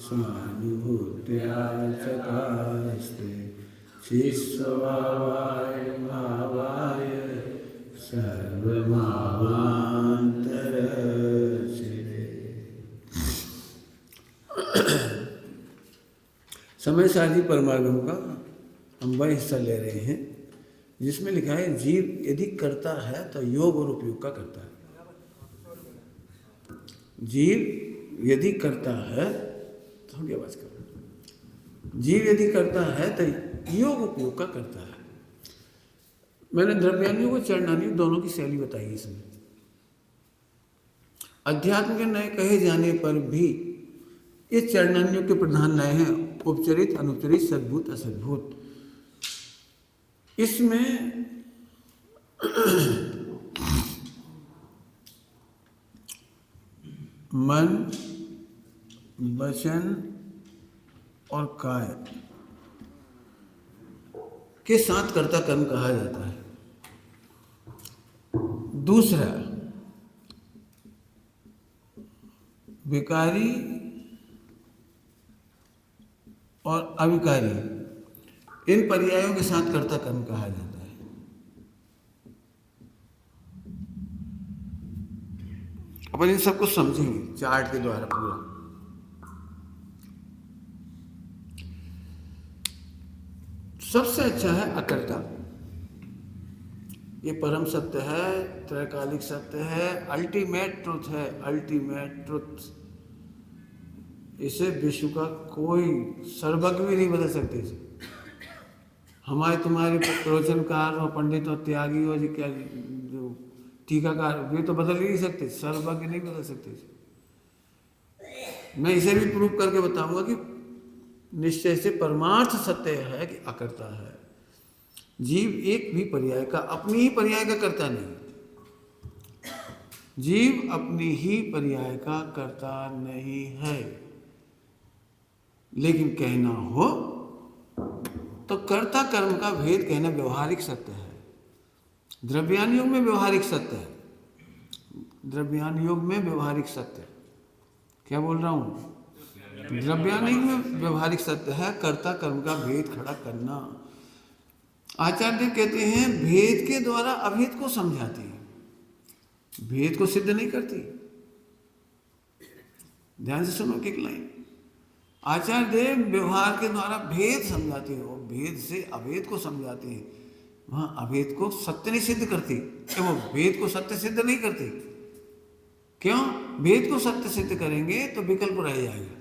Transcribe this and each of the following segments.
स्वानुभूत्या चकास्ते शिष्यभावाय भावाय सर्वभावान्तरचिते। समय साधी परमागम का हम वह हिस्सा ले रहे हैं जिसमें लिखा है जीव यदि करता है तो योग और उपयोग का करता है। जीव यदि करता है, थोड़ी आवाज करो, जीव यदि करता है तो योग उपयोग का करता है। मैंने द्रव्यानियों को चरणानियों दोनों की शैली बताई इसमें। अध्यात्म के नए कहे जाने पर भी ये चरणानियों के प्रधान नए हैं, उपचरित, अनुचरित, सद्भूत, असद्भूत। इसमें मन, वचन और काय के साथ कर्ता कर्म कहा जाता है। दूसरा, विकारी और अविकारी इन पर्यायों के साथ कर्ता कर्म कहा जाता है। अपन इन सबको समझेंगे चार्ट के द्वारा पूरा। सबसे अच्छा है अकर्ता। ये परम सत्य है, त्रैकालिक सत्य है, अल्टीमेट ट्रुथ है, अल्टीमेट ट्रुथ। इसे विश्व का कोई सर्वज्ञ भी नहीं बदल सकते। इसे हमारे तुम्हारे प्रवचनकार और पंडित और त्यागी और क्या जो टीकाकार वे तो बदल ही नहीं सकते, सर्वज्ञ नहीं बदल सकते। मैं इसे भी प्रूव करके बताऊंगा कि निश्चय से परमार्थ सत्य है कि अकर्ता है। जीव एक भी पर्याय का, अपनी ही पर्याय का करता नहीं। जीव अपनी ही पर्याय का करता नहीं है। लेकिन कहना हो तो कर्ता कर्म का भेद कहना व्यवहारिक सत्य है। द्रव्यान योग में व्यवहारिक सत्य है। द्रव्यान योग में व्यवहारिक सत्य, क्या बोल रहा हूं? द्रव्यान योग में व्यवहारिक सत्य है कर्ता कर्म का भेद खड़ा करना। आचार्य कहते हैं भेद के द्वारा अभेद को समझाती है, भेद को सिद्ध नहीं करती। ध्यान से सुनो एक लाइन। आचार्य देव व्यवहार के द्वारा भेद समझाते हो, भेद से अभेद को समझाते हैं। वहां अभेद को सत्य नहीं सिद्ध करती, वो भेद को सत्य सिद्ध नहीं करती। क्यों? भेद को सत्य सिद्ध करेंगे तो विकल्प रह जाएगा।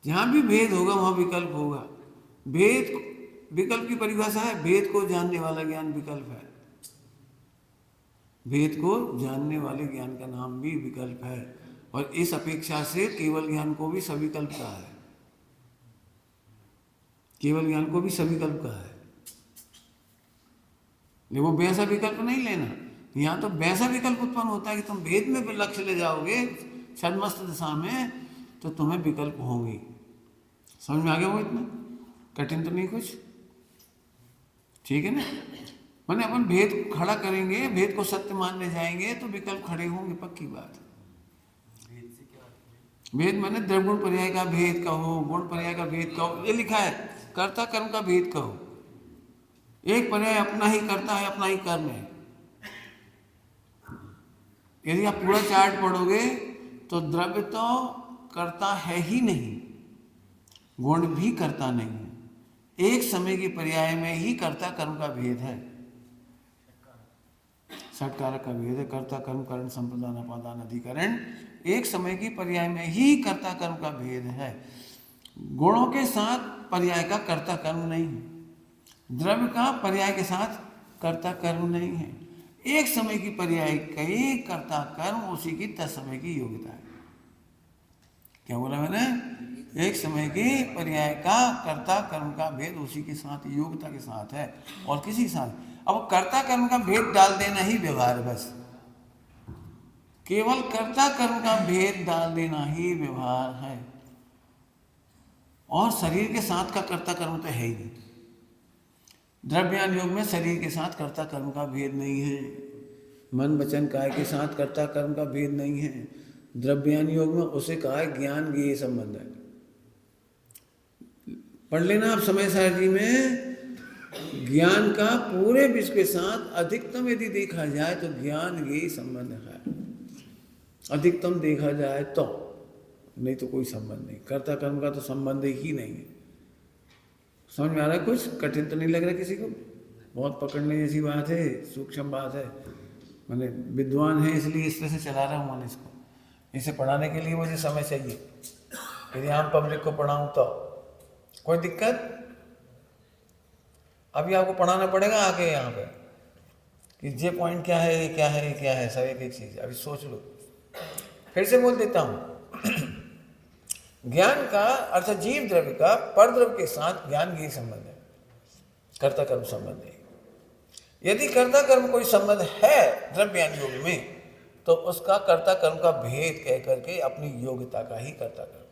जहां भी भेद होगा वहां विकल्प होगा। भेद विकल्प की परिभाषा है, भेद को जानने वाला ज्ञान विकल्प है। भेद को जानने वाले ज्ञान का नाम भी विकल्प है। और इस अपेक्षा से केवल ज्ञान को भी सविकल्प कहा है। केवल ज्ञान को भी सविकल्प कहा है। वो वैसा विकल्प नहीं लेना। यहाँ तो वैसा विकल्प उत्पन्न होता है कि तुम भेद में लक्ष्य ले जाओगे छद्मस्त दिशा में, तो तुम्हें विकल्प होंगे। समझ में आ गया? वो इतना कठिन तो नहीं कुछ, ठीक है ना? मैंने अपन भेद खड़ा करेंगे, भेद को सत्य मानने जाएंगे तो विकल्प खड़े होंगे, पक्की बात। भेद माने द्रवगुण पर्याय का भेद कहो, गुण पर्याय का भेद कहो, ये लिखा है। कर्ता कर्म का भेद कहो। एक पर्याय अपना ही करता है, अपना ही कर्म है। यदि आप पूरा चार्ट पढ़ोगे तो द्रव्य तो करता है ही नहीं, गुण भी करता नहीं है। एक समय की पर्याय में ही कर्ता कर्म का भेद है। षटकारक का भेद है। कर्ता कर्म करण संप्रदान अपादान अधिकरण एक समय की पर्याय में ही कर्ता कर्म का भेद है। गुणों के साथ पर्याय का कर्ता कर्म नहीं है। द्रव्य का पर्याय के साथ कर्ता कर्म नहीं है। एक समय की पर्याय कई कर्ता कर्म उसी की तत्समय की योग्यता है। क्या बोला मैंने? एक समय की पर्याय का कर्ता कर्म का भेद उसी के साथ योग्यता के साथ है और किसी साथ। अब कर्ता कर्म का भेद डाल देना ही व्यवहार, बस केवल कर्ता कर्म का भेद डाल देना ही व्यवहार है। और शरीर के साथ का कर्ता कर्म तो है ही नहीं। द्रव्यान योग में शरीर के साथ कर्ता कर्म का भेद नहीं है। मन वचन काय के साथ कर्ता कर्म का भेद नहीं है। द्रव्यान योग में उसे कहा है ज्ञान ज्ञेय संबंध है। पढ़ लेना आप समय सारणी में, ज्ञान का पूरे विश्व के साथ अधिकतम यदि देखा जाए तो ज्ञान ज्ञेय संबंध है। अधिकतम देखा जाए तो, नहीं तो कोई संबंध नहीं। कर्ता कर्म का तो संबंध ही नहीं है। समझ में आ रहा है? कुछ कठिन तो नहीं लग रहा किसी को? बहुत पकड़ने जैसी बात है, सूक्ष्म बात है। मैंने विद्वान है इसलिए इस तरह से चला रहा हूँ मैंने इसको। इसे पढ़ाने के लिए मुझे समय चाहिए। यदि आम पब्लिक को पढ़ाऊँ तो कोई दिक्कत? अभी आपको पढ़ाना पड़ेगा आके यहाँ पे कि ये पॉइंट क्या है, ये क्या है, ये क्या है, सब एक एक चीज। अभी सोच लो। फिर से बोल देता हूँ। ज्ञान का अर्थात जीव द्रव्य का पर द्रव्य के साथ ज्ञान ज्ञेय संबंध है, कर्ता कर्म संबंध है। यदि कर्ता कर्म कोई संबंध है द्रव्यान योग में, तो उसका कर्ता कर्म का भेद कह करके अपनी योग्यता का ही कर्ता कर्म।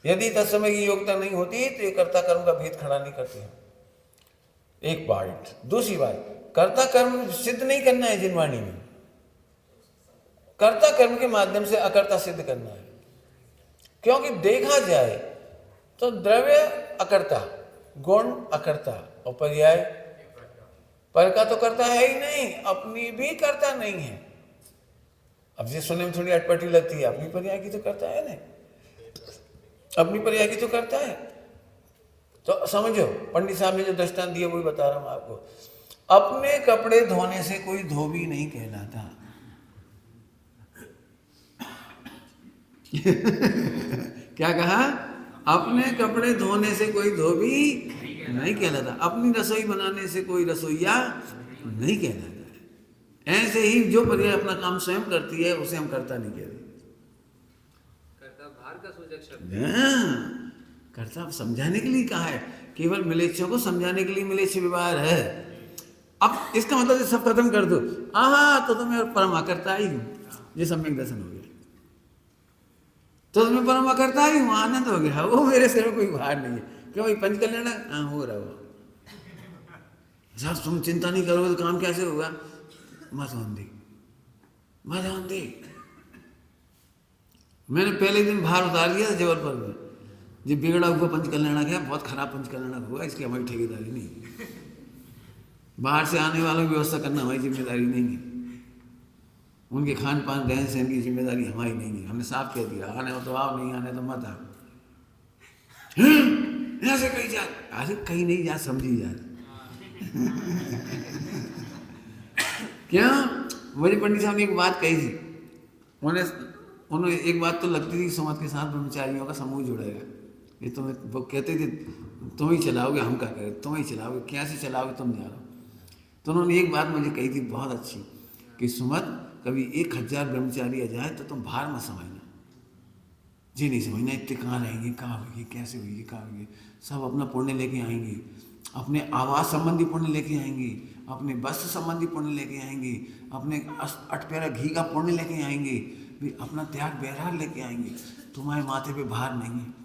यदि तत्समय की योग्यता नहीं होती तो ये कर्ता कर्म का भेद खड़ा नहीं करते हैं। एक बात। दूसरी बात, कर्ता कर्म सिद्ध नहीं करना है जिनवाणी में, कर्ता कर्म के माध्यम से अकर्ता सिद्ध करना है। क्योंकि देखा जाए तो द्रव्य अकर्ता, गुण अकर्ता और पर्याय पर का तो करता है ही नहीं, अपनी भी करता नहीं है। अब ये सुनने में थोड़ी अटपटी लगती है, अपनी पर्याय की तो करता है नहीं, अपनी पर्याय की तो करता है। तो समझो, पंडित साहब ने जो दृष्टांत दिया वही बता रहा हूं आपको। अपने कपड़े धोने से कोई धोबी नहीं कहलाता। क्या कहा? अपने कपड़े धोने से कोई धोबी नहीं कहलाता। अपनी रसोई बनाने से कोई रसोईया नहीं कहलाता है। ऐसे ही जो पर्याय अपना काम स्वयं करती है उसे हम कर्ता नहीं कहते। कर्ता भार का सूचक शब्द है। कर्ता समझाने के लिए कहा है, केवल मिलेच्छों को समझाने के लिए मिलेच्छ व्यवहार है। अब इसका मतलब सब खत्म कर दो, तो तुम्हें परम अकर्ता ही हूँ, ये सम्यक दर्शन हो गया। तो तुम्हें परम अकर्ता ही हूँ, आनंद हो गया। वो मेरे सिर में कोई भार नहीं है। क्यों भाई? पंच कल्याण हो रहा हो। साहब तुम चिंता नहीं करोगे तो काम कैसे होगा? मत होंदी। मैंने पहले दिन भार उतार लिया था जबलपुर में। जी बिगड़ा हुआ पंच कल्याण गया, बहुत खराब पंच कल्याण हुआ, इसकी हमारी ठेकेदारी नहीं है। बाहर से आने वालों की व्यवस्था करना हमारी जिम्मेदारी नहीं है। उनके खान पान रहन सहन की जिम्मेदारी हमारी नहीं है। हमने साफ कह दिया, आने हो तो आओ, नहीं आने तो मत आओ। ऐसे कहीं जा, अरे कहीं नहीं जा, समझी जा। क्या? मुझे पंडित साहब ने एक बात कही थी। उन्होंने एक बात तो लगती थी, समाज के साथ ब्रह्मचारियों का समूह जुड़ेगा। ये तुम्हें वो कहते थे तुम ही चलाओगे, हम क्या करें, तुम ही चलाओगे, कैसे चलाओगे तुम जानो। तो उन्होंने एक बात मुझे कही थी बहुत अच्छी, कि सुमत कभी 1000 ब्रह्मचारी आ जाए तो तुम भार मत समझना। जी नहीं समझना, इतने कहाँ रहेंगे, कहाँ होगी, कैसे होगी, कहाँ होगी। सब अपना पुण्य लेके आएंगे, अपने आवास संबंधी पुण्य लेके आएंगे, अपने वस्त्र संबंधी पुण्य लेके आएंगे, अपने 8 प्यारा घी का पुण्य लेके आएंगे, भी अपना त्याग बैराग लेके आएंगे। तुम्हारे माथे पे भार नहीं है।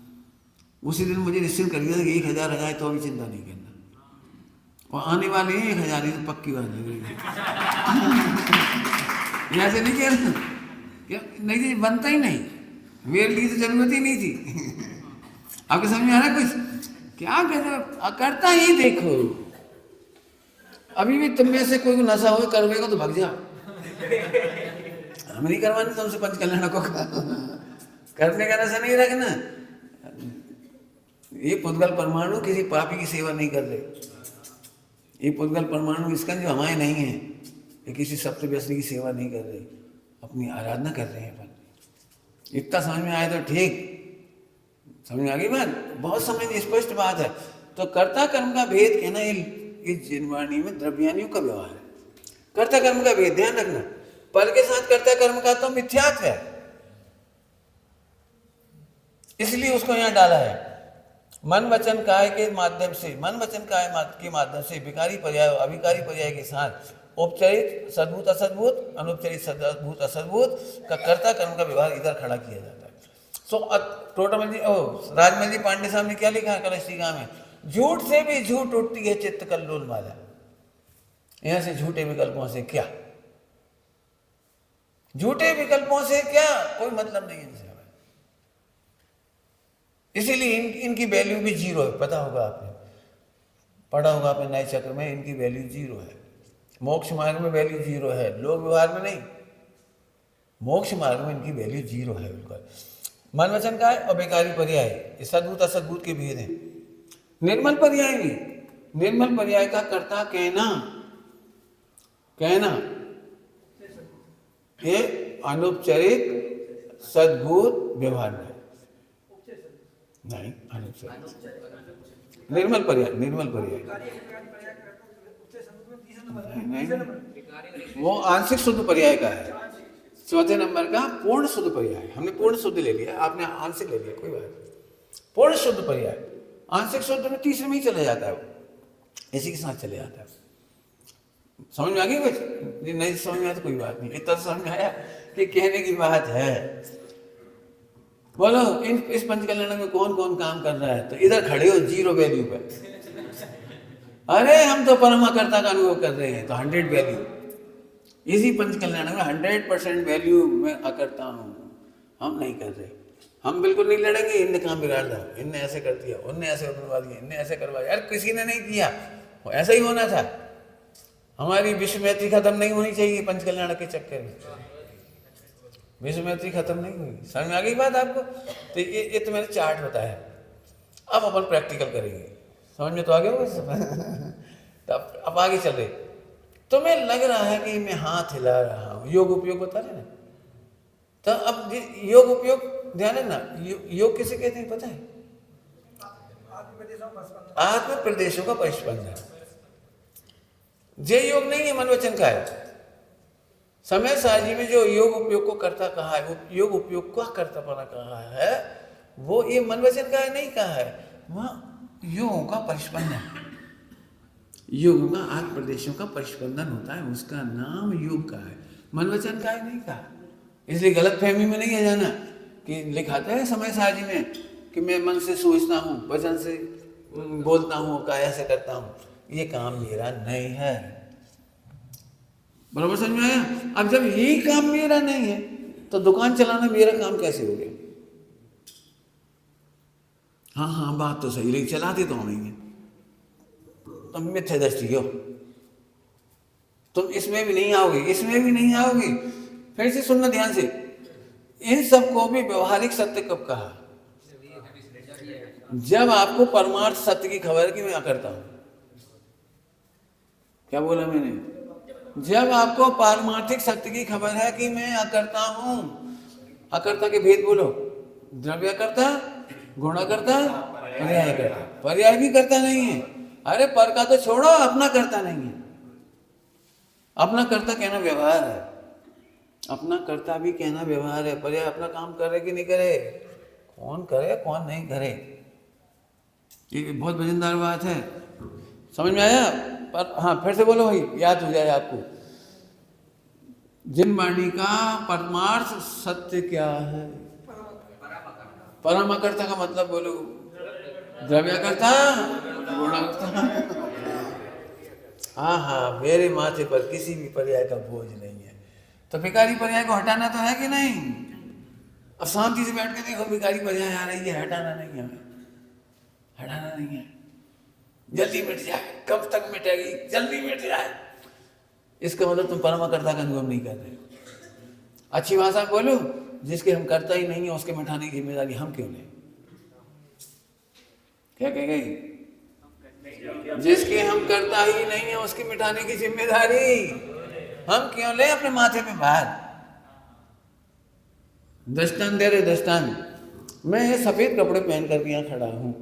उसी दिन मुझे निश्चिंत कर दिया था कि 1000 आ जाए तो अभी चिंता नहीं करना, और आने वाले हैं 1000 ही तो पक्की बात है। ऐसे नहीं कह रहा क्या? नहीं जी, बनता ही नहीं, मेरे लिए तो जरूरत ही नहीं थी। आपको समझ में आ रहा है कुछ? क्या कहते, करता ही देखो। अभी भी तुम में से कोई नशा हो करवेगा तो भाग जाओ। हम नहीं करवाने तुमसे पंच कल्याण को। करने का नशा नहीं रखना। ये पुद्गल परमाणु किसी पापी की सेवा नहीं कर रहे। ये पुद्गल परमाणु इसका जो हमारे नहीं है, ये किसी सप्त व्यसनी की सेवा नहीं कर रहे, अपनी आराधना कर रहे हैं। पर इतना समझ में आए तो ठीक। समझ में आ गई बात? बहुत समझ स्पष्ट बात है। तो कर्ता कर्म का भेद कहना इस जिनवाणी में द्रव्यानियों का व्यवहार है। कर्ता कर्म का भेद ध्यान रखना। पर के साथ कर्ता कर्म का तो मिथ्यात्व है, इसलिए उसको यहां डाला है। मन वचन काय के माध्यम से, मन वचन काय के माध्यम से विकारी पर्याय अभिकारी पर्याय के साथ उपचरित सद्भूत असद्भूत, अनुपचरित सद्भूत असद्भूत का कर्ता कर्म का व्यवहार इधर खड़ा किया जाता है। सो टोटमल जी राजमल जी पांडे साहब ने क्या लिखा है कलश टीका में? झूठ से भी झूठ उठती है चित्त कल्लोल माला। यहां से झूठे विकल्पों से क्या? झूठे विकल्पों से क्या कोई मतलब नहीं है इनसे। इसीलिए इनकी वैल्यू भी जीरो है। पता होगा आपने, पढ़ा होगा आपने नए चक्र में, इनकी वैल्यू जीरो है। मोक्ष मार्ग में वैल्यू जीरो है, लोक व्यवहार में नहीं। मोक्ष मार्ग में इनकी वैल्यू जीरो है बिल्कुल। मन वचन का है और बेकारी पर्याय, ये सद्भूत असद्भूत के भेद हैं। निर्मल पर्याय भी, निर्मल पर्याय का कर्ता कहना ये अनुपचारिक सद्भूत व्यवहार है। नहीं, अनुपचारिक निर्मल पर्याय, निर्मल पर्याय नहीं, वो आंशिक शुद्ध पर्याय का है। चौथे नंबर का पूर्ण शुद्ध पर्याय, हमने पूर्ण शुद्ध ले लिया, आपने आंशिक ले लिया, कोई बात नहीं। पूर्ण शुद्ध पर्याय, आंशिक शुद्ध में तीसरे में ही चले जाता है, इसी के साथ चले जाता है। समझ में आ गई कुछ? नहीं समझ में आया तो कोई बात नहीं, इतना समझ में आया कि कहने की बात है। बोलो इस पंचकल्याण में कौन कौन काम कर रहा है? तो इधर खड़े हो जीरो वैल्यू पे। अरे हम तो परमाकर्ता का अनुभव कर रहे हैं, तो 100 वैल्यू। इसी पंचकल्याण में 100% वैल्यू मैं करता हूँ, हम नहीं कर रहे। हम बिल्कुल नहीं लड़ेंगे, इनने काम बिगाड़ दिया, इनने ऐसे कर दिया, उनने ऐसे बनवा दिया, इनने ऐसे करवाया। यार किसी ने नहीं किया, वो ऐसा ही होना था। हमारी विश्व मैत्री खत्म नहीं होनी चाहिए पंचकल्याण के चक्कर में, विश्व मैत्री खत्म नहीं हुई। समझ में आ गई बात आपको? तो ये तो मैंने चार्ट बताया। अब अपन प्रैक्टिकल करेंगे, समझ में तो आ गया होगा। तो अब आगे चल रहे। तुम्हें लग रहा है कि मैं हाथ हिला रहा हूँ, योग उपयोग बता रहे ना। तो अब योग उपयोग ध्यान है ना, योग किसे कहते हैं पता है? आत्म प्रदेशों का परिस्पंदन। जे योग नहीं है, मन वचन का है। समय सारणी में जो योग उपयोग को करता कहा है, योग उपयोग का कर्तापना कहा है, वो ये मन वचन का है नहीं कहा है। वह योग का परिस्पंदन, योग का आठ प्रदेशों का परिस्पंदन होता है, उसका नाम योग का है, मन वचन का है नहीं कहा। इसलिए गलत फहमी में नहीं है जाना कि लिखाता है समय सारणी में कि मैं मन से सोचता हूँ, वचन से बोलता हूँ, काया से करता हूँ। ये काम मेरा नहीं है। बराबर समझ में आया? अब जब यही काम मेरा नहीं है तो दुकान चलाना मेरा काम कैसे हो गया? हाँ बात तो सही, लेकिन चलाते तो नहीं है। तुम मिथ्या दृष्टि हो, तुम इसमें भी नहीं आओगे, इसमें भी नहीं आओगे। फिर से सुनना ध्यान से, इन सबको भी व्यवहारिक सत्य कब कहा? जब आपको परमार्थ सत्य की खबर है कि मैं करता हूं। क्या बोला मैंने? जब आपको पारमार्थिक सत्य की खबर है कि मैं अकर्ता हूं। अकर्ता के भेद बोलो। द्रव्य करता, गुण करता, पर्याय करता। पर्याय भी करता नहीं है। अरे पर का तो छोड़ो, अपना करता नहीं है। अपना करता कहना व्यवहार है, अपना करता भी कहना व्यवहार है। पर्याय अपना काम करे कि नहीं करे, कौन करे कौन नहीं करे, ये बहुत वजनदार बात है। समझ में आया? पर हाँ फिर से बोलो भाई, याद हो जाए आपको। जिन वाणी का परमार्थ सत्य क्या है? परमाकर्ता का मतलब बोलो, द्रव्यकर्ता, गुणकर्ता। हाँ मेरे माथे पर किसी भी पर्याय का बोझ नहीं है। तो विकारी पर्याय को हटाना तो है कि नहीं? अब शांति से बैठ के देखो, विकारी पर्याय आ रही है, हटाना नहीं है, हटाना नहीं है। जल्दी मिट जाए, कब तक मिटेगी? जल्दी मिट जाए। इसका मतलब तुम परमाकर्ता का अनुभव नहीं कर रहे हो। अच्छी भाषा बोलो, जिसके हम करता ही नहीं है उसके मिटाने की जिम्मेदारी हम क्यों लें? क्या कह गई? जिसके हम करता ही नहीं है उसकी मिटाने की जिम्मेदारी हम क्यों ले अपने माथे पे भार? दृष्टांत दे रहे, दृष्टांत। मैं ये सफेद कपड़े पहन कर यहाँ खड़ा हूं,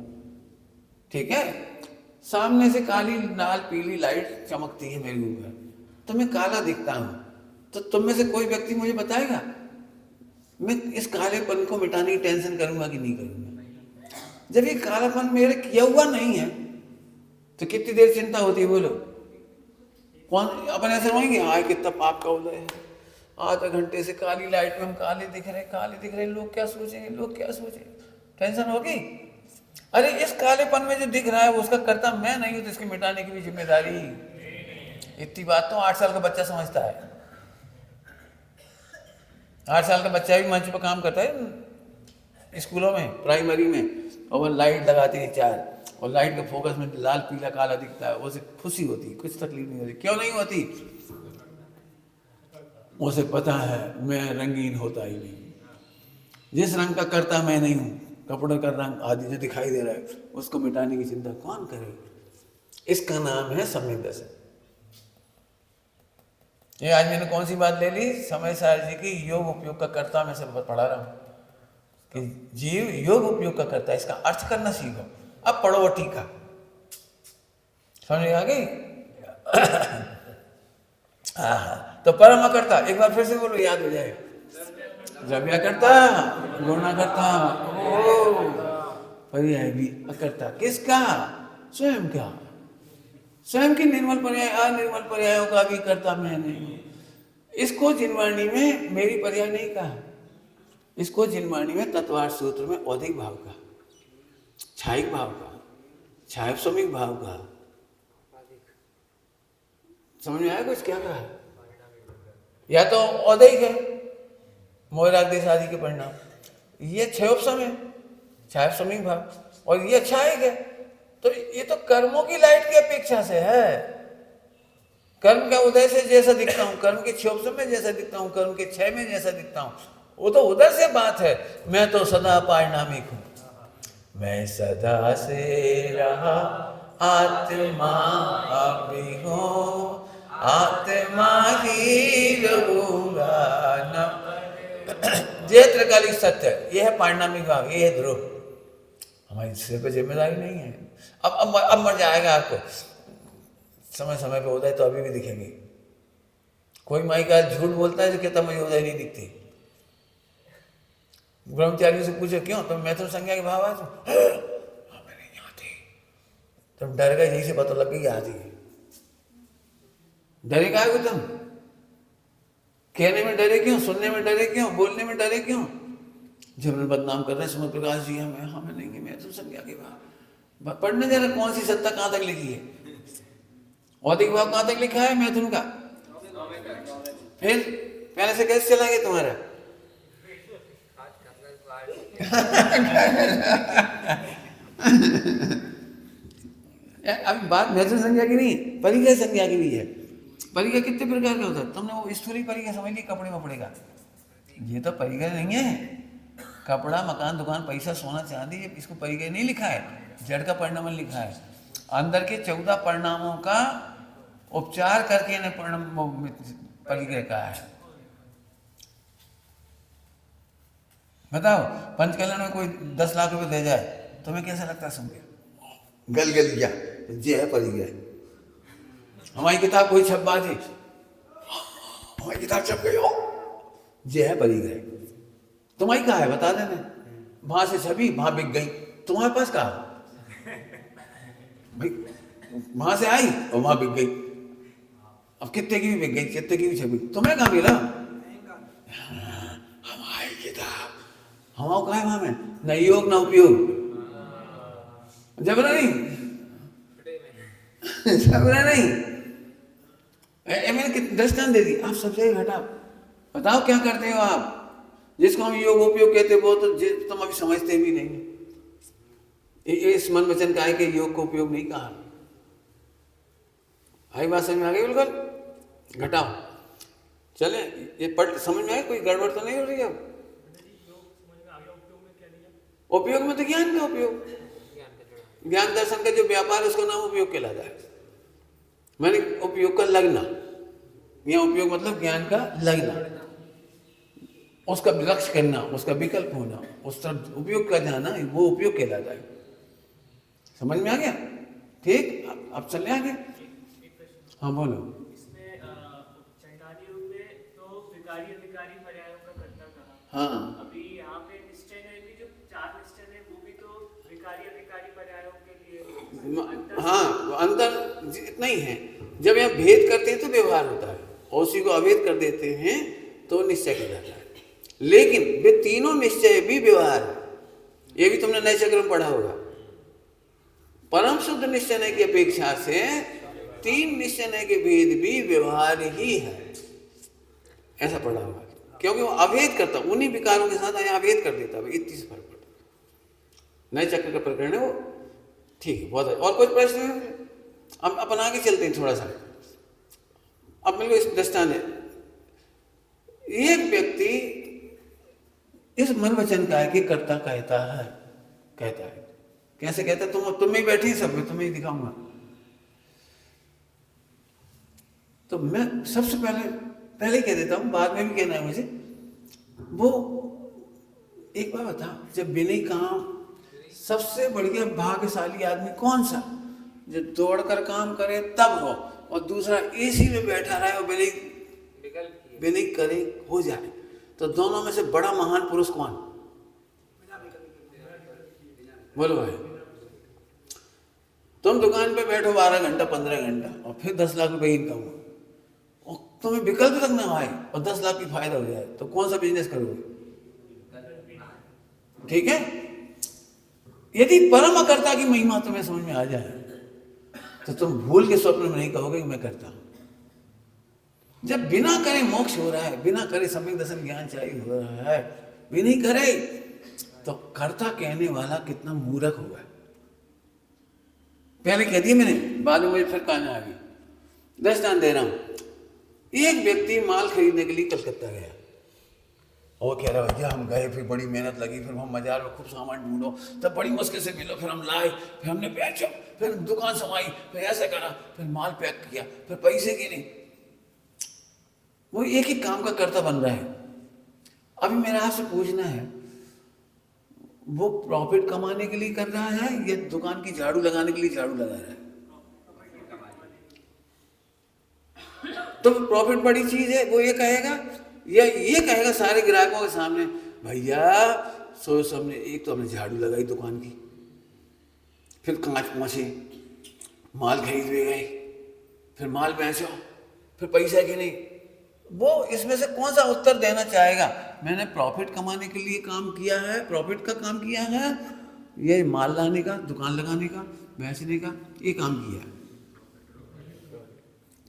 ठीक है? सामने से काली लाल पीली लाइट चमकती है मेरे ऊपर, तो मैं काला दिखता हूं। तो तुम में से कोई व्यक्ति मुझे बताएगा मैं इस कालेपन को मिटाने की टेंशन करूंगा कि नहीं करूंगा? जब ये कालापन मेरे किया हुआ नहीं है तो कितनी देर चिंता होती है बोलो? कौन अपन ऐसे रोएंगे, हाय कितना पाप का उदय है, आधे घंटे से काली लाइट में हम काले दिख रहे, लोग क्या सोचेंगे, लोग क्या सोचेंगे? टेंशन होगी? अरे इस कालेपन में जो दिख रहा है वो उसका कर्ता मैं नहीं हूं, तो इसके मिटाने की भी जिम्मेदारी। इतनी बात तो 8 साल का बच्चा समझता है। 8 साल का बच्चा भी मंच पर काम करता है स्कूलों में, प्राइमरी में, और वो लाइट लगाती है 4, और लाइट के फोकस में लाल पीला काला दिखता है, उसे खुशी होती, कुछ तकलीफ नहीं होती। क्यों नहीं होती? उसे पता है मैं रंगीन होता ही नहीं, जिस रंग का करता मैं नहीं हूँ, कपड़े का रंग आदि जो दिखाई दे रहा है उसको मिटाने की चिंता कौन करे? इसका नाम है संवेदन। ये आज मैंने कौन सी बात ले ली? समय सार जी की योग उपयोग का कर्ता में से पढ़ा रहा हूं कि जीव योग उपयोग का कर्ता, इसका अर्थ करना सीखो। अब पढ़ो वो टीका, समझ आ गई? तो परम अकर्ता, एक बार फिर से बोलो, याद हो जाए। द्रव्य करता, गुणा करता, ओ पर्याय भी अकर्ता। किसका? स्वयं का। स्वयं की निर्मल पर्याय अनिर्मल पर्यायों का भी करता मैं नहीं हूं। इसको जिनवाणी में मेरी पर्याय नहीं कहा, इसको जिनवाणी में तत्वार्थ सूत्र में औधिक भाव का, छायिक भाव का, छायपसमिक भाव का। समझ में आया कुछ? क्या कहा? या तो औधिक है मोहराग्देश आदि के परिणाम, ये क्षयोपसम है छायपसमिक भाव, और ये छायिक है। तो ये तो कर्मों की लाइट की अपेक्षा से है। कर्म का उदय से जैसा दिखता हूं, कर्म के क्षोभ में जैसा दिखता हूं, कर्म के क्षय में जैसा दिखता हूं, वो तो उधर से बात है। मैं तो सदा पारिणामिक हूं, मैं सदा से रहा आत्मा अभी हूं, आत्मा ही रहूंगा न। ये त्रिकालिक सत्य है, ये है पारिणामिक भाव, ये है ध्रुव। हमारी सिर पर जिम्मेदारी नहीं है। अब मर जाएगा आपको, समय समय पे उदय तो अभी भी दिखेंगे। कोई माई का झूठ बोलता है जो कहता मुझे उदय नहीं दिखती। ब्रह्मचारियों से पूछो क्यों? तुम मैथुन संज्ञा के भाव आज हमें नहीं आती। तुम डर गए, यही से पता लग गई आती है। डरे काहे को तुम? कहने में डरे क्यों? सुनने में डरे क्यों? बोलने में डरे क्यों? जब उन्हें बदनाम कर रहे हैं सुमन प्रकाश जी, हमें नहीं, मैथुन संज्ञा के भाव। पढ़ने जरा कौन सी सत्ता कहां तक लिखी है? औधिक भाव कहां तक लिखा है मैथुन का? फिर पहले से कैसे चलाएंगे तुम्हारा? अब बात मैथुन संज्ञा की नहीं, परिग्रह संज्ञा की भी है। परिग्रह कितने प्रकार का होता है? तुमने वो स्थूली परिग्रह समझ ली, कपड़े वपड़े का। ये तो परिग्रह नहीं है। कपड़ा, मकान, दुकान, पैसा, सोना, चांदी, इसको परिग्रह नहीं लिखा है, जड़ का परिणाम लिखा है। अंदर के 14 परिणामों का उपचार करके इन्हें परिग्रह कहा है। बताओ, पंचकल्याण में कोई 10 लाख रुपए दे जाए, तुम्हें कैसा लगता है सुन के? गल गया, ये है परिग्रह। हमारी किताब कोई छपवा दी, हमारी किताब छप गई हो, ये है परिग्रह। तुम्हारी कहा है बता देना, वहां से छपी, वहां बिक गई, तुम्हारे पास कहा भाई? वहां से आई और वहां बिक गई। अब कितने की भी बिक गई, कितने की भी छपी, तुम्हें कहाँ मिला? हमारी किताब, हमारा कहा है वहां में, न योग न उपयोग। जबरा नहीं, जबरा नहीं। मैंने दृष्टांत दे दी, आप सब जगह हटाओ। बताओ क्या करते हो आप? जिसको हम योग उपयोग कहते हो, तो तुम अभी समझते भी नहीं। इस मन वचन का है कि योग को उपयोग नहीं कहा। आई बात समझ में आ गई? बिल्कुल घटाओ। चले, ये पढ़ समझ में आए? कोई गड़बड़ तो नहीं हो रही अब? उपयोग में तो ज्ञान का उपयोग, ज्ञान दर्शन का जो व्यापार है उसका नाम उपयोग कहलाता है। मैंने उपयोग का लगना, यह उपयोग मतलब ज्ञान का लगना, उसका लक्ष्य करना, उसका विकल्प होना, उस तरफ उपयोग का जाना, वो उपयोग कहलाता है। समझ में आ गया? ठीक, अब चले आगे। हाँ बोलो। इसमें चंडाली रूप में तो विकारी अधिकारी पर्यायों का कर्ता कहा। हाँ, अभी यहाँ पे निश्चय में भी जो 4 निश्चय है वो भी तो विकारी अधिकारी पर्यायों के लिए। हाँ, अंतर इतना ही है। जब यहाँ भेद करते हैं तो व्यवहार होता है, और उसी को अभेद कर देते हैं तो निश्चय कहलाता है। लेकिन वे तीनों निश्चय भी व्यवहार है। ये भी तुमने नए चक्र में पढ़ा होगा। परम शुद्ध निश्चय की अपेक्षा से 3 निश्चय के भेद भी व्यवहार ही है, ऐसा पढ़ा होगा। क्योंकि वो अभेद करता, उन्हीं विकारों के साथ यहाँ अभेद कर देता है, इतनी से फर्क पड़ता। नए चक्र का प्रकरण है वो, ठीक है, बहुत है। और कुछ प्रश्न है? अब अपन आगे चलते हैं थोड़ा सा। अब मेरे को इस दृष्टांत है, एक व्यक्ति इस मन वचन का है कि कर्ता कहता है, कैसे कहता है? तुम ही बैठी सब में, तुम्हें ही दिखाऊंगा। तो मैं सबसे पहले कह देता हूं, बाद में भी कहना है मुझे। वो एक बार बता, जब बिना काम सबसे बढ़िया भाग्यशाली आदमी कौन सा? जो दौड़कर काम करे तब हो, और दूसरा एसी में बैठा रहे और बिना करे हो जाए। तो दोनों में से बड़ा महान पुरुष कौन? बोलो भाई। तुम दुकान पे बैठो 12 घंटा 15 घंटा और फिर 10 लाख रुपए इनकम हो, और तुम्हें विकल्प तक ना आए और 10 लाख की फायदा हो जाए, तो कौन सा बिजनेस करोगे? ठीक है। यदि परमकर्ता की महिमा तुम्हें समझ में आ जाए तो तुम भूल के स्वप्न में नहीं कहोगे कि मैं करता हूं। जब बिना करे मोक्ष हो रहा है, बिना करे सम्यक दर्शन ज्ञान चाहिए हो रहा है, बिना करे, तो कर्ता कहने वाला कितना मूर्ख होगा। पहले कह दिया मैंने, बाद में मुझे फिर कहना आ गई। दृष्टांत दे रहा हूं। एक व्यक्ति माल खरीदने के लिए कलकत्ता गया, और कह रहा भैया हम गए, फिर बड़ी मेहनत लगी, फिर हम बाजार में खूब सामान ढूंढो, तब बड़ी मुश्किल से मिलो, फिर हम लाए, फिर हमने बेचो, फिर दुकान समाई, फिर ऐसा करा, फिर माल पैक किया, फिर पैसे की नहीं। वो एक ही काम का कर्ता बन रहा है। अभी मेरा आपसे पूछना है, वो प्रॉफिट कमाने के लिए कर रहा है या दुकान की झाड़ू लगाने के लिए झाड़ू लगा रहा है? तो प्रॉफिट बड़ी चीज है, वो ये कहेगा, या ये कहेगा सारे ग्राहकों के सामने, भैया सो सबने, एक तो हमने झाड़ू लगाई दुकान की, फिर कांच पहुंचे, माल खरीद भी गए, फिर माल बेचो, फिर पैसा की नहीं। वो इसमें से कौन सा उत्तर देना चाहेगा? मैंने प्रॉफिट कमाने के लिए काम किया है, प्रॉफिट का काम किया है, ये माल लाने का, दुकान लगाने का, बेचने का, ये काम किया है।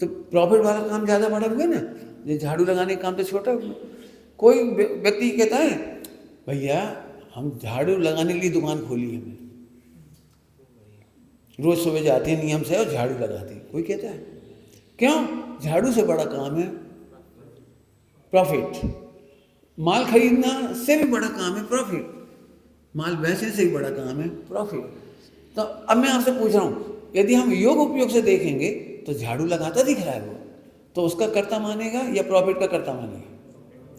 तो प्रॉफिट वाला काम ज्यादा बड़ा हुआ ना, ये झाड़ू लगाने का काम तो छोटा हुआ। कोई व्यक्ति कहता है भैया हम झाड़ू लगाने के लिए दुकान खोली है, हमने रोज सुबह जाते हैं नियम से और झाड़ू लगाते हैं। कोई कहता है क्यों? झाड़ू से बड़ा काम है प्रॉफिट, माल खरीदना से भी बड़ा काम है प्रॉफिट, माल बेचने से भी बड़ा काम है प्रॉफिट। तो अब मैं आपसे पूछ रहा हूं, यदि हम योग उपयोग से देखेंगे तो झाड़ू लगाता दिख रहा है वो, तो उसका कर्ता मानेगा या प्रॉफिट का कर्ता मानेगा?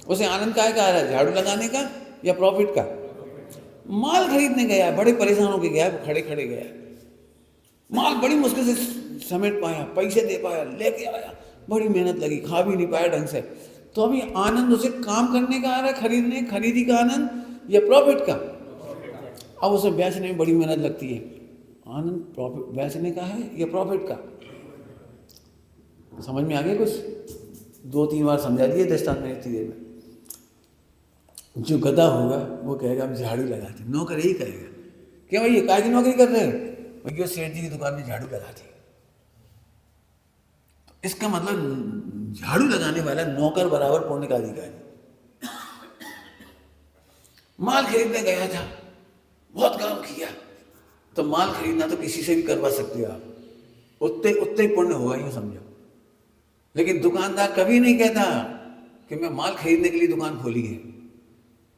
उसे आनंद काय का आ रहा है, झाड़ू लगाने का या प्रॉफिट का? माल खरीदने गया, बड़े परेशान होकर गया, खड़े खड़े गया, माल बड़ी मुश्किल से समेट पाया, पैसे दे पाया, लेके आया, बड़ी मेहनत लगी, खा भी नहीं पाया ढंग से। तो अभी आनंद उसे काम करने का आ रहा है, खरीदी का आनंद या प्रॉफिट का? अब उसे बेचने में बड़ी मेहनत लगती है, आनंद प्रॉफिट बेचने का है या प्रॉफिट का? समझ में आ गया? कुछ 2-3 बार समझा दिए दृष्टांत में इतनी देर में। जो गधा होगा वो कहेगा हम झाड़ू लगाते, नौकर यही कहेगा, क्या भाई ये काय की नौकरी कर रहे हो? भैया सेठ जी की दुकान में झाड़ू लगाते। तो इसका मतलब झाड़ू लगाने वाला नौकर बराबर पुण्य का अधिकारी। माल खरीदने गया था, बहुत काम किया, तो माल खरीदना तो किसी से भी करवा सकते हो आप, उतने ही पुण्य होगा, यूं समझो। लेकिन दुकानदार कभी नहीं कहता कि मैं माल खरीदने के लिए दुकान खोली है,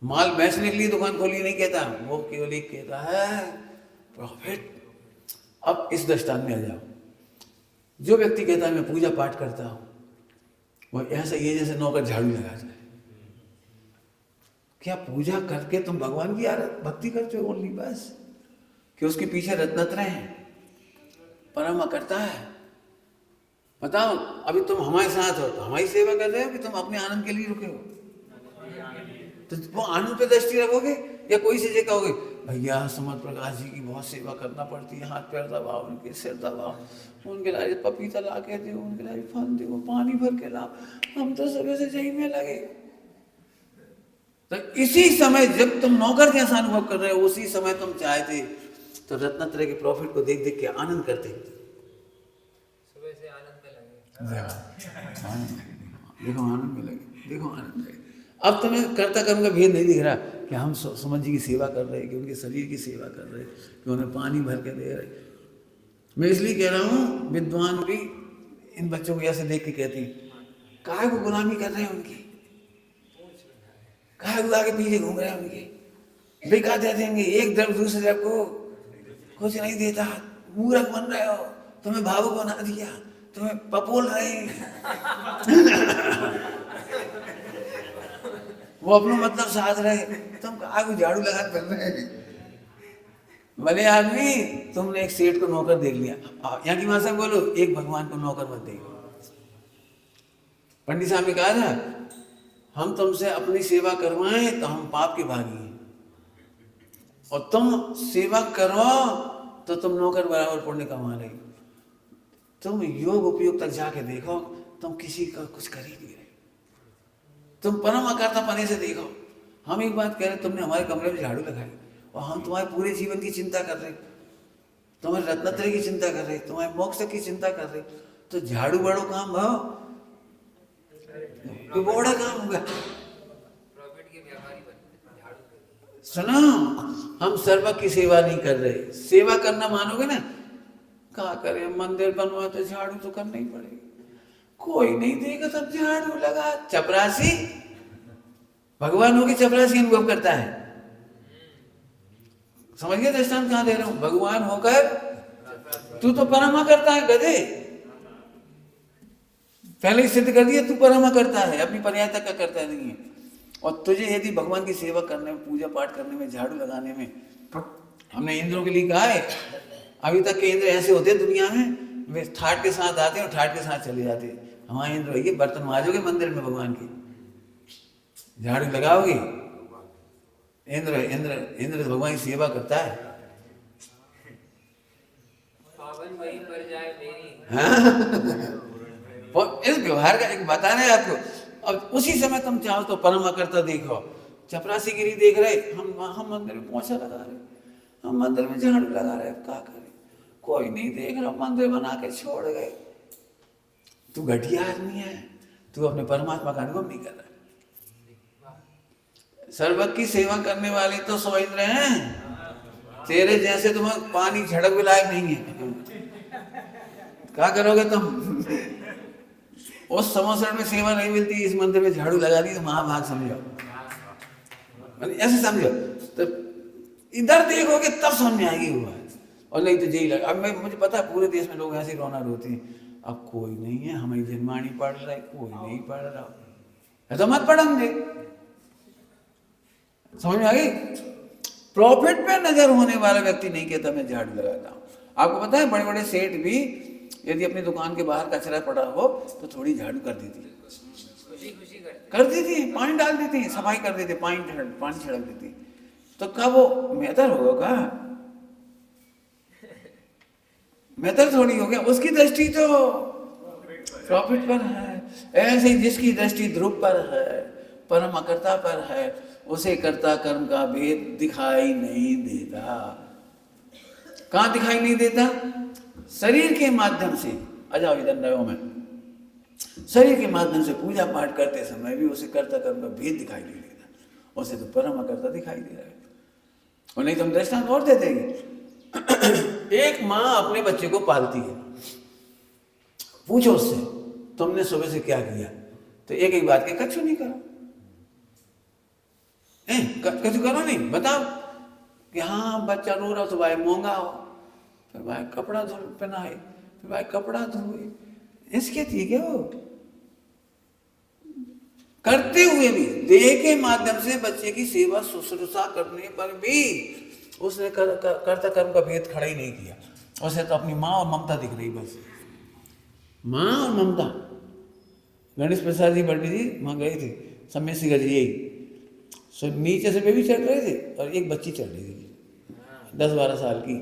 माल बेचने के लिए दुकान खोली नहीं कहता, वो केवल एक कहता है प्रॉफिट। अब इस दृष्टांत में आ जाओ, जो व्यक्ति कहता है मैं पूजा पाठ करता हूं, वो ऐसा ये जैसे नौकर झाड़ू लगाता है। क्या पूजा करके तुम भगवान की भक्ति करते हो ओनली बस, कि उसके पीछे रत्नत्र हैं, परम करता है? बताओ, अभी तुम हमारे साथ हो तो हमारी सेवा कर रहे हो कि तुम अपने आनंद के लिए रुके हो? तो वो आनंद पे दृष्टि रखोगे या कोई से जे कहोगे भैया समर्थ प्रकाश जी की बहुत सेवा करना पड़ती है, हाथ पैर दबाओ, उनके सिर दबाओ, उनके लिए पपीता ला के दो, उनके लिए फल दो, पानी भर के लाओ, हम तो सुबह से जही में लगे। तो इसी समय जब तुम नौकर जैसा अनुभव कर रहे हो, उसी समय तुम चाहते तो रत्नत्रय के प्रॉफिट को देख देख के आनंद करते, सुबह से आनंद में लगे। देखो आनंद में लगे, देखो आनंद लगे। अब तुम्हें कर्ता कर्म का भेद नहीं दिख रहा कि हम सुमन जी की सेवा कर रहे हैं, कि उनके शरीर की सेवा कर रहे हैं, कि उन्हें पानी भर के दे रहे। मैं इसलिए कह रहा हूँ, विद्वान भी इन बच्चों को ऐसे देख के कहती काहे को गुलामी कर रहे हैं उनकी, काहे को आगे पीछे घूम रहे हैं उनके, बेकार दे देंगे, एक तरफ दूसरे तरफ को कुछ नहीं देता, मूर्ख बन रहे हो, तुम्हें भावुक बना दिया, तुम्हें पपोल रहे वो अपना मतलब साध रहे, तुम आगे झाड़ू लगा कर रहे हैं। भले आदमी, तुमने एक सेठ को नौकर देख लिया, यहाँ की भाषा बोलो, एक भगवान को नौकर मत देखो। पंडित साहब ने कहा था, हम तुमसे अपनी सेवा करवाएं तो हम पाप के भागी हैं, और तुम सेवा करो तो तुम नौकर बराबर पुण्य कमा रहे। तुम योग उपयोग तक जाके देखो, तुम किसी का कुछ कर ही नहीं रहे, तुम परम अकर्ता पने से देखो। हम एक बात कह रहे, तुमने हमारे कमरे में झाड़ू लगाई और हम तुम्हारे पूरे जीवन की चिंता कर रहे, तुम्हारे रत्नत्रय की चिंता कर रहे, तुम्हारे मोक्ष की चिंता कर रहे, तो झाड़ू बड़ो काम भाव, तो बड़ा काम होगा। सुनो, हम सर्वक की सेवा नहीं कर रहे, सेवा करना मानोगे ना, क्या करें, मंदिर बनवा तो झाड़ू तो करना ही पड़ेगा, कोई नहीं देगा तब झाड़ू लगा। चपरासी भगवान हो के चपरासी अनुभव करता है, समझ गए दृष्टांत कहां दे रहा हूं। भगवान होकर तू तो परमा करता है गधे, पहले ही सिद्ध कर दिया तू परमा करता है, अपनी पर्याय तक का करता नहीं है। और तुझे यदि भगवान की सेवा करने में, पूजा पाठ करने में, झाड़ू लगाने में, हमने इंद्रों के लिए कहा है, अभी तक के इंद्र ऐसे होते हैं दुनिया में, वे ठाट के साथ आते हैं और ठाट के साथ चले जाते हैं। हमारे इंद्र ये बर्तन माजोगे मंदिर में भगवान की, झाड़ू लगाओगे, इंद्र इंद्र इंद्र भगवान की सेवा करता है। हाँ? इस व्यवहार का एक बता रहे आपको। अब उसी समय तुम चाहो तो परम करता देखो, चपरासी गिरी देख रहे, हम मंदिर में पोछा लगा रहे, हम मंदिर में झाड़ू लगा रहे, क्या करें, कोई नहीं देख रहा, मंदिर बना के छोड़ गए। तू घटिया आदमी है, तू अपने परमात्मा का अनुभव नहीं कर रहा। सर्वक की सेवा करने वाले तो 100 इंद्र हैं, तेरे जैसे तुम्हें पानी झड़क भी लायक नहीं है, क्या करोगे तुम। उस समोसर में सेवा नहीं मिलती, इस मंदिर में झाड़ू लगा दी तो महाभाग समझो, ऐसे समझो। तो इधर देखोगे तब समझ में आएगी हुआ, और नहीं तो यही लगा। अब मुझे पता है पूरे देश में लोग ऐसे रोना रोते हैं, अब कोई नहीं है, हमें जनवाणी पढ़ रहा है, कोई नहीं पढ़ रहा है तो मत पढ़ेंगे। समझ में आ गई। प्रॉफिट पे नजर होने वाला व्यक्ति नहीं कहता मैं झाड़ू लगाता हूँ। आपको पता है बड़े बड़े सेठ भी यदि अपनी दुकान के बाहर कचरा पड़ा हो तो थोड़ी झाड़ू कर देती, कर देती, पानी डाल देती, सफाई कर देती, पानी छिड़क देती। तो कब वो मेहतर होगा, मेहतर थोड़ी हो गया, उसकी दृष्टि तो प्रॉफिट पर है। ऐसे ही जिसकी दृष्टि ध्रुव पर है, परम अकर्ता पर है, उसे कर्ता कर्म का भेद दिखाई नहीं देता। कहां दिखाई नहीं देता? शरीर के माध्यम से। आ जाओ इधर नयो में, शरीर के माध्यम से पूजा पाठ करते समय भी उसे कर्ता कर्म का भेद दिखाई नहीं देता, उसे तो परम अकर्ता दिखाई दे रहा है। और नहीं तो हम दृष्टांत और दे देंगे। एक माँ अपने बच्चे को पालती है, पूछो उससे तुमने सुबह से क्या किया, तो एक एक बात के कछु नहीं करो, कछु करो नहीं, बताओ कि हाँ बच्चा रो रहा तो भाई मोंगा हो, फिर भाई कपड़ा धो पहनाए, फिर भाई कपड़ा धोए, इसके ठीक है। वो करते हुए भी देह के माध्यम से बच्चे की सेवा शुश्रूषा करने पर भी उसने कर्ता कर्म का भेद खड़ा ही नहीं किया। उसे तो अपनी माँ और ममता दिख रही, बस माँ और ममता। गणेश प्रसाद जी बर्थडे थी, वहाँ गए थे, समय से गए यही सो नीचे से बेबी चढ़ रहे थे और एक बच्ची चढ़ रही थी 10-12 साल की,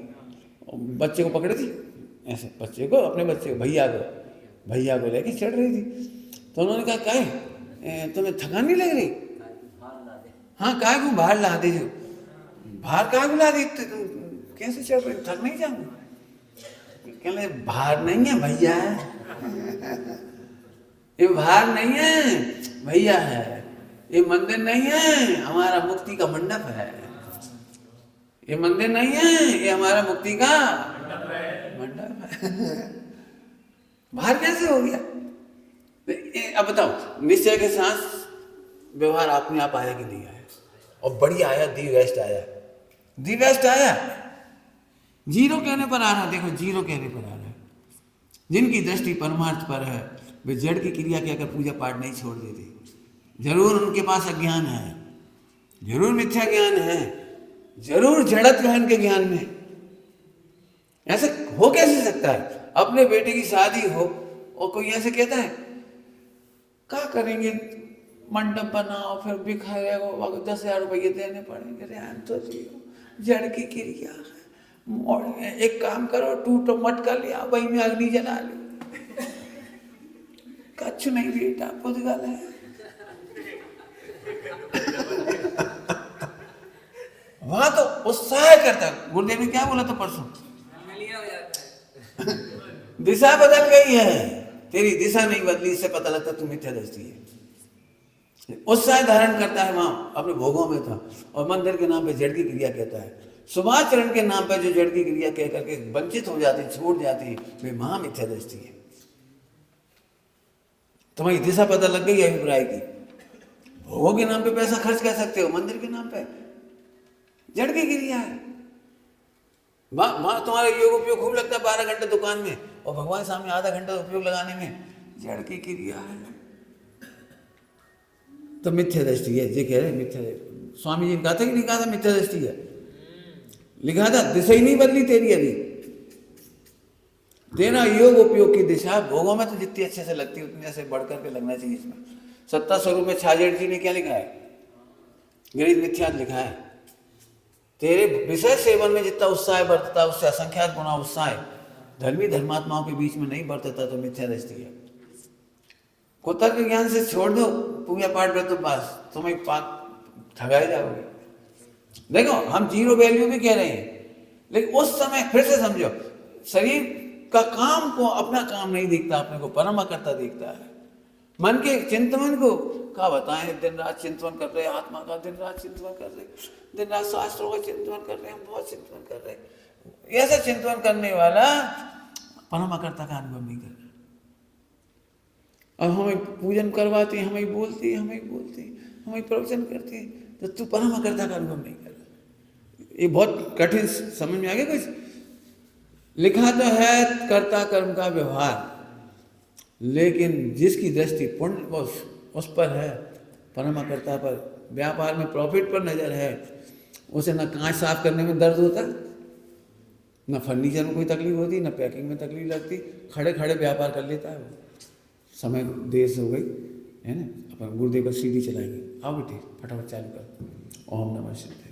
बच्चे को पकड़े थी ऐसे, बच्चे को, अपने बच्चे को, भैया को लेके चढ़ रही थी। तो उन्होंने कहा काहे तुम्हें थकान नहीं लग रही? हाँ काहे को बाहर ला दे, जो बाहर काहे को ला दी, कैसे चढ़ रही, थक नहीं जाऊंगी? कहने बाहर नहीं है भैया है, ये बाहर नहीं है भैया है, ये मंदिर नहीं है, हमारा मुक्ति का मंडप है। ये मंदिर नहीं है, ये हमारा मुक्ति का मंडप है। बाहर कैसे हो गया? अब बताओ, निश्चय के साथ व्यवहार अपने आप आया कि नहीं आया? और बढ़िया आया, दी वेस्ट आया, दी वेस्ट आया। जीरो कहने पर आ रहा, देखो जीरो कहने पर आ रहा है। जिनकी दृष्टि परमार्थ पर है वे जड़ की क्रिया के अगर पूजा पाठ नहीं छोड़ देते। जरूर उनके पास अज्ञान है, जरूर मिथ्या ज्ञान है, जरूर जड़त्व है इनके ज्ञान में। ऐसे हो कैसे सकता है? अपने बेटे की शादी हो और कोई ऐसे कहता है क्या करेंगे, मंडप बनाओ फिर बिखरेगा, 10,000 रुपये देने पड़ेंगे। रहन तो जियो, जड़ की क्रिया है। एक काम करो, टूटो मटका लिया, वही में अग्नि जला लो। कछ नहीं बेटा, पुद्गल है। वहां तो उत्साह करता। गुरुदेव ने क्या बोला था परसों? दिशा बदल गई है, तेरी दिशा नहीं बदली, इससे पता लगता तू मिथ्या दृष्टि है। उत्साह धारण करता है वहां अपने भोगों में था, और मंदिर के नाम पे जड़ की क्रिया कहता है। सुभाष चरण के नाम पे जो जड़ की क्रिया कह करके वंचित हो जाती, छूट जाती, वे महा मिथ्या दृष्टि है। तुम्हारी दिशा पता लग गई अभिप्राय की। भोगों के नाम पे पैसा खर्च कर सकते हो, मंदिर के नाम पे जड़ की क्रिया है। वहां तुम्हारा योग उपयोग खूब लगता है 12 घंटे दुकान में, और भगवान सामने आधा घंटा उपयोग लगाने में जड़ की क्रिया है। तो मिथ्या दृष्टि है, ये कह रहे मिथ्या। स्वामी जी ने कहा था कि नहीं कहा था मिथ्या दृष्टि है? लिखा था, दिशा ही नहीं बदली तेरी अभी। तेरा योग उपयोग की दिशा भोगों में तो जितनी अच्छे से लगती है उतनी से बढ़ करके लगना चाहिए। इसमें सत्ता स्वरूप में छाजेड़ जी ने क्या लिखा है? गणित मिथ्या लिखा है। तेरे विषय सेवन में जितना उत्साह बरतता उससे असंख्यात गुना उत्साह धर्मी धर्मात्माओं के बीच में नहीं बरतता तो मिथ्या दृष्टि है। कुतर्क ज्ञान से छोड़ दो पूजा पाठ व्रत उपास, तुम्हें ठगाए जाओगे। देखो हम जीरो वैल्यू भी कह रहे हैं, लेकिन उस समय फिर से समझो, शरीर का काम को अपना काम नहीं दिखता, अपने को परमाकर्ता दिखता है। मन के चिंतन को क्या बताएं, दिन रात चिंतन कर रहे, आत्मा का दिन रात चिंतन कर रहे, दिन रात शास्त्रों का चिंतन कर रहे, हम बहुत चिंतन कर रहे। ऐसा चिंतन करने वाला परमाकर्ता का अनुभव नहीं कर रहा। अब हमें पूजन करवाते, हमें बोलते, हमें प्रवचन करते, तो तू परमाकर्ता का अनुभव नहीं कर रहा। ये बहुत कठिन समझ में आ गया कुछ? लिखा तो है कर्ता कर्म का व्यवहार, लेकिन जिसकी दृष्टि पुण्य उस पर है, परमाकर्ता पर, व्यापार में प्रॉफिट पर नजर है, उसे न कांच साफ करने में दर्द होता, न फर्नीचर में कोई तकलीफ होती, न पैकिंग में तकलीफ लगती, खड़े खड़े व्यापार कर लेता है वो। समय देर से हो गई है ना, अपन गुरुदेव का सीढ़ी चलाएंगे। आओ बेटे फटाफट चालू कर। ओम नमः शिवाय।